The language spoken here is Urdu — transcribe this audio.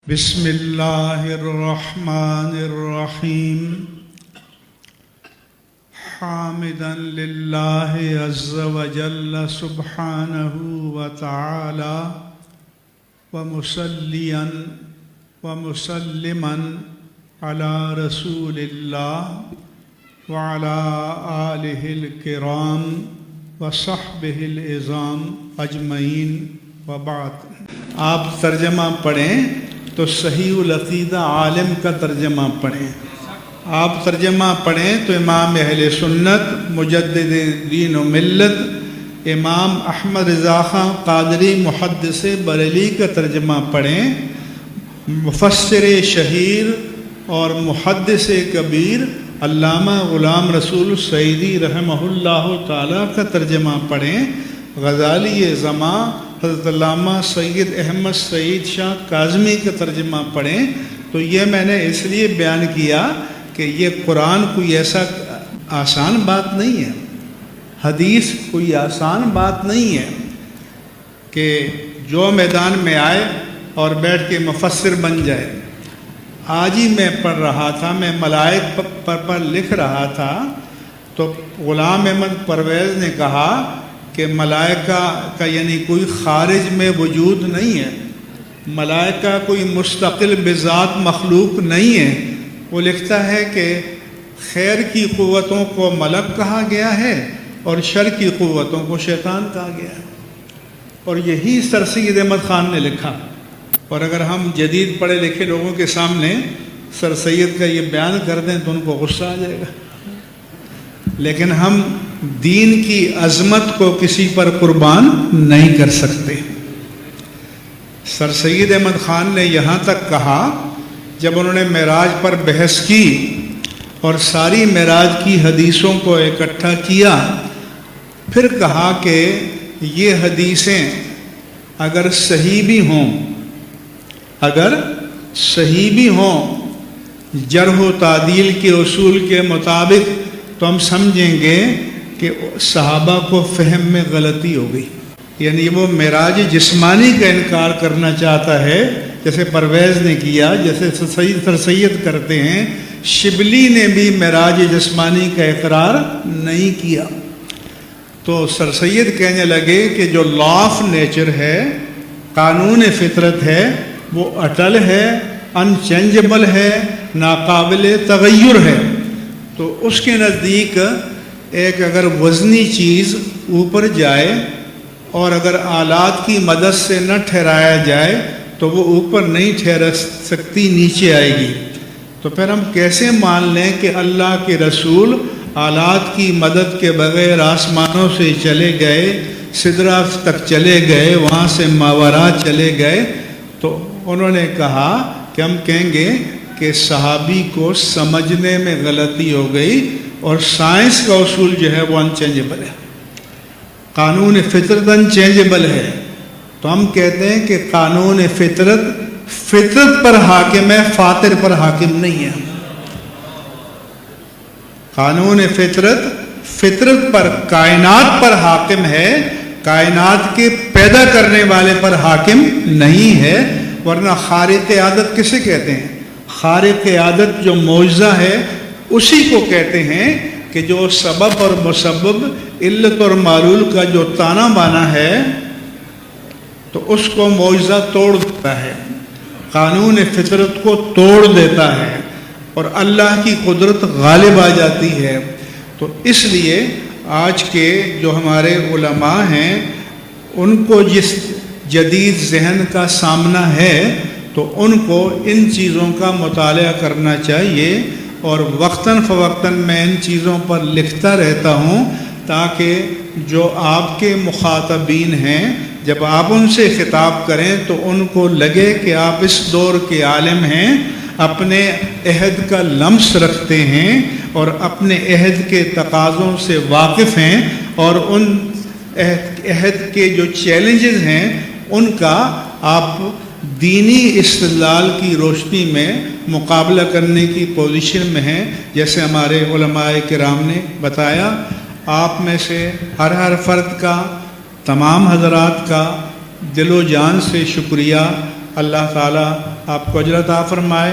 بسم اللہ الرحمن الرحیم حامدا للہ عز وجل سبحانہ وتعالی ومصلیا ومسلما علی رسول اللہ وعلی آلہ الکرام وصحبہ العظام اجمعین وبعد۔ آپ ترجمہ پڑھیں تو صحیح العقیدہ عالم کا ترجمہ پڑھیں، آپ ترجمہ پڑھیں تو امام اہل سنت مجدد دین و ملت امام احمد رضا خان قادری محدث بریلی کا ترجمہ پڑھیں، مفسر شہیر اور محدث کبیر علامہ غلام رسول سعیدی رحمہ اللہ تعالیٰ کا ترجمہ پڑھیں، غزالی زماں حضرت علامہ سید احمد سعید شاہ کاظمی کا ترجمہ پڑھیں۔ تو یہ میں نے اس لیے بیان کیا کہ یہ قرآن کوئی ایسا آسان بات نہیں ہے، حدیث کوئی آسان بات نہیں ہے کہ جو میدان میں آئے اور بیٹھ کے مفسر بن جائے۔ آج ہی میں پڑھ رہا تھا، میں ملائک پر لکھ رہا تھا تو غلام احمد پرویز نے کہا کہ ملائکہ کا یعنی کوئی خارج میں وجود نہیں ہے، ملائکہ کوئی مستقل بذات مخلوق نہیں ہے۔ وہ لکھتا ہے کہ خیر کی قوتوں کو ملک کہا گیا ہے اور شر کی قوتوں کو شیطان کہا گیا ہے، اور یہی سر سید احمد خان نے لکھا۔ اور اگر ہم جدید پڑھے لکھے لوگوں کے سامنے سر سید کا یہ بیان کر دیں تو ان کو غصہ آ جائے گا، لیکن ہم دین کی عظمت کو کسی پر قربان نہیں کر سکتے۔ سر سید احمد خان نے یہاں تک کہا جب انہوں نے معراج پر بحث کی اور ساری معراج کی حدیثوں کو اکٹھا کیا، پھر کہا کہ یہ حدیثیں اگر صحیح بھی ہوں جرح و تعدیل کے اصول کے مطابق تو ہم سمجھیں گے کہ صحابہ کو فہم میں غلطی ہو گئی، یعنی وہ معراج جسمانی کا انکار کرنا چاہتا ہے جیسے پرویز نے کیا، جیسے سر سید کرتے ہیں۔ شبلی نے بھی معراج جسمانی کا اقرار نہیں کیا۔ تو سر سید کہنے لگے کہ جو لا آف نیچر ہے، قانون فطرت ہے، وہ اٹل ہے، ان چینجبل ہے، ناقابل تغیر ہے۔ تو اس کے نزدیک ایک اگر وزنی چیز اوپر جائے اور اگر آلات کی مدد سے نہ ٹھہرایا جائے تو وہ اوپر نہیں ٹھہر سکتی، نیچے آئے گی۔ تو پھر ہم کیسے مان لیں کہ اللہ کے رسول آلات کی مدد کے بغیر آسمانوں سے چلے گئے، سدرہ تک چلے گئے، وہاں سے ماورا چلے گئے؟ تو انہوں نے کہا کہ ہم کہیں گے کہ صحابی کو سمجھنے میں غلطی ہو گئی، اور سائنس کا اصول جو ہے وہ انچینجبل ہے، قانون فطرت انچینجبل ہے۔ تو ہم کہتے ہیں کہ قانون فطرت پر حاکم ہے، فاطر پر حاکم نہیں ہے۔ قانون فطرت پر، کائنات پر حاکم ہے، کائنات کے پیدا کرنے والے پر حاکم نہیں ہے۔ ورنہ خارق عادت کسے کہتے ہیں؟ خارق عادت جو معجزہ ہے اسی کو کہتے ہیں کہ جو سبب اور مسبب، علت اور معلول کا جو تانا بانا ہے تو اس کو معجزہ توڑ دیتا ہے، قانون فطرت کو توڑ دیتا ہے، اور اللہ کی قدرت غالب آ جاتی ہے۔ تو اس لیے آج کے جو ہمارے علماء ہیں ان کو جس جدید ذہن کا سامنا ہے تو ان کو ان چیزوں کا مطالعہ کرنا چاہیے، اور وقتاً فوقتاً میں ان چیزوں پر لکھتا رہتا ہوں تاکہ جو آپ کے مخاطبین ہیں جب آپ ان سے خطاب کریں تو ان کو لگے کہ آپ اس دور کے عالم ہیں، اپنے عہد کا لمس رکھتے ہیں اور اپنے عہد کے تقاضوں سے واقف ہیں، اور ان عہد کے جو چیلنجز ہیں ان کا آپ دینی استدلال کی روشنی میں مقابلہ کرنے کی پوزیشن میں ہیں۔ جیسے ہمارے علماء کرام نے بتایا، آپ میں سے ہر فرد کا، تمام حضرات کا دل و جان سے شکریہ اللہ تعالیٰ آپ کو اجر عطا فرمائے۔